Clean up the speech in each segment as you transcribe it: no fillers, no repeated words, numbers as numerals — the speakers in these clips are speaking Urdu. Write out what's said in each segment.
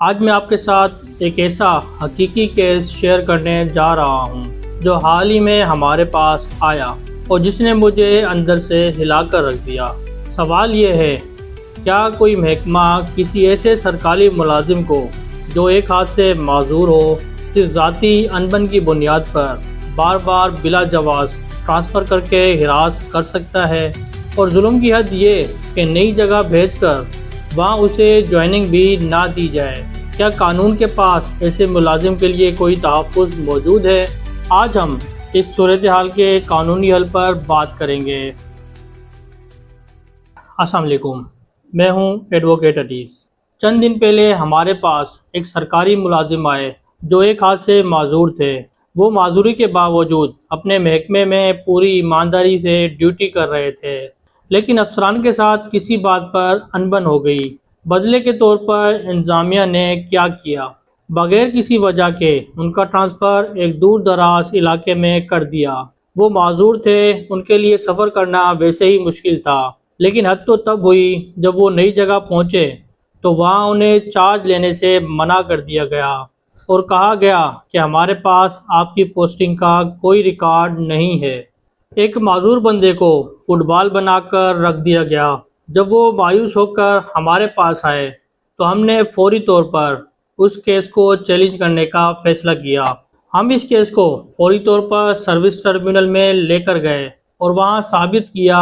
آج میں آپ کے ساتھ ایک ایسا حقیقی کیس شیئر کرنے جا رہا ہوں جو حال ہی میں ہمارے پاس آیا اور جس نے مجھے اندر سے ہلا کر رکھ دیا۔ سوال یہ ہے، کیا کوئی محکمہ کسی ایسے سرکاری ملازم کو جو ایک ہاتھ سے معذور ہو صرف ذاتی انبن کی بنیاد پر بار بار بلا جواز ٹرانسفر کر کے ہراس کر سکتا ہے، اور ظلم کی حد یہ کہ نئی جگہ بھیج کر وہاں اسے جوائننگ بھی نہ دی جائے؟ کیا قانون کے پاس ایسے ملازم کے لیے کوئی تحفظ موجود ہے؟ آج ہم اس صورتحال کے قانونی حل پر بات کریں گے۔ السلام علیکم، میں ہوں ایڈوکیٹ عزیز۔ چند دن پہلے ہمارے پاس ایک سرکاری ملازم آئے جو ایک ہاتھ سے معذور تھے۔ وہ معذوری کے باوجود اپنے محکمے میں پوری ایمانداری سے ڈیوٹی کر رہے تھے، لیکن افسران کے ساتھ کسی بات پر انبن ہو گئی۔ بدلے کے طور پر انتظامیہ نے کیا کیا؟ بغیر کسی وجہ کے ان کا ٹرانسفر ایک دور دراز علاقے میں کر دیا۔ وہ معذور تھے، ان کے لیے سفر کرنا ویسے ہی مشکل تھا، لیکن حد تو تب ہوئی جب وہ نئی جگہ پہنچے تو وہاں انہیں چارج لینے سے منع کر دیا گیا اور کہا گیا کہ ہمارے پاس آپ کی پوسٹنگ کا کوئی ریکارڈ نہیں ہے۔ ایک معذور بندے کو فٹ بال بنا کر رکھ دیا گیا۔ جب وہ مایوس ہو کر ہمارے پاس آئے تو ہم نے فوری طور پر اس کیس کو چیلنج کرنے کا فیصلہ کیا۔ ہم اس کیس کو فوری طور پر سروس ٹربیونل میں لے کر گئے اور وہاں ثابت کیا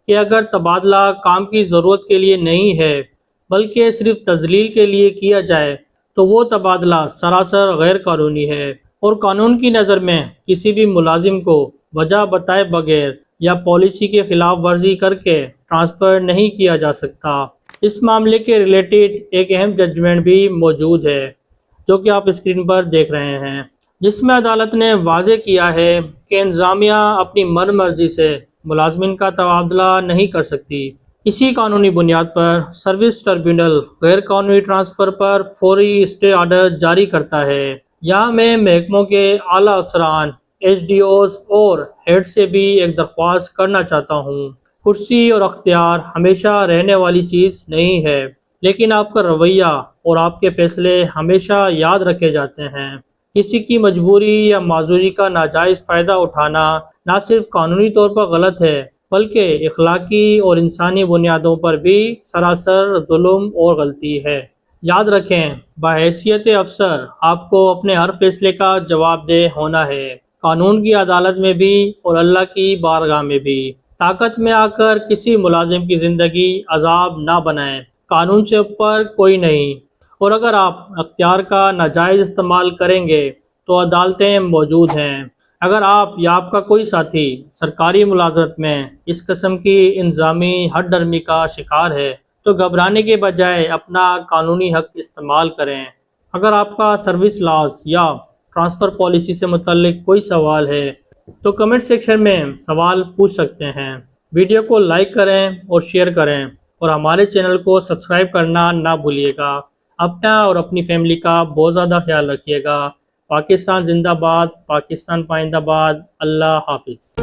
کہ اگر تبادلہ کام کی ضرورت کے لیے نہیں ہے بلکہ صرف تذلیل کے لیے کیا جائے تو وہ تبادلہ سراسر غیر قانونی ہے، اور قانون کی نظر میں کسی بھی ملازم کو وجہ بتائے بغیر یا پالیسی کی خلاف ورزی کر کے ٹرانسفر نہیں کیا جا سکتا۔ اس معاملے کے ریلیٹڈ ایک اہم ججمنٹ بھی موجود ہے جو کہ آپ اسکرین پر دیکھ رہے ہیں، جس میں عدالت نے واضح کیا ہے کہ انتظامیہ اپنی من مرضی سے ملازمین کا تبادلہ نہیں کر سکتی۔ اسی قانونی بنیاد پر سروس ٹربیونل غیر قانونی ٹرانسفر پر فوری اسٹے آرڈر جاری کرتا ہے۔ یہاں میں محکموں کے اعلیٰ افسران، ایچ ڈی اوز اور ہیڈ سے بھی ایک درخواست کرنا چاہتا ہوں۔ کرسی اور اختیار ہمیشہ رہنے والی چیز نہیں ہے، لیکن آپ کا رویہ اور آپ کے فیصلے ہمیشہ یاد رکھے جاتے ہیں۔ کسی کی مجبوری یا معذوری کا ناجائز فائدہ اٹھانا نہ صرف قانونی طور پر غلط ہے بلکہ اخلاقی اور انسانی بنیادوں پر بھی سراسر ظلم اور غلطی ہے۔ یاد رکھیں، بحیثیت افسر آپ کو اپنے ہر فیصلے کا جواب دہ ہونا ہے، قانون کی عدالت میں بھی اور اللہ کی بارگاہ میں بھی۔ طاقت میں آ کر کسی ملازم کی زندگی عذاب نہ بنائیں۔ قانون سے اوپر کوئی نہیں، اور اگر آپ اختیار کا ناجائز استعمال کریں گے تو عدالتیں موجود ہیں۔ اگر آپ یا آپ کا کوئی ساتھی سرکاری ملازمت میں اس قسم کی انتظامی ہٹ ڈرمی کا شکار ہے تو گھبرانے کے بجائے اپنا قانونی حق استعمال کریں۔ اگر آپ کا سروس لاز یا ٹرانسفر پالیسی سے متعلق کوئی سوال ہے تو کمنٹ سیکشن میں سوال پوچھ سکتے ہیں۔ ویڈیو کو لائک کریں اور شیئر کریں، اور ہمارے چینل کو سبسکرائب کرنا نہ بھولیے گا۔ اپنا اور اپنی فیملی کا بہت زیادہ خیال رکھیے گا۔ پاکستان زندہ باد، پاکستان پائندہ باد۔ اللہ حافظ۔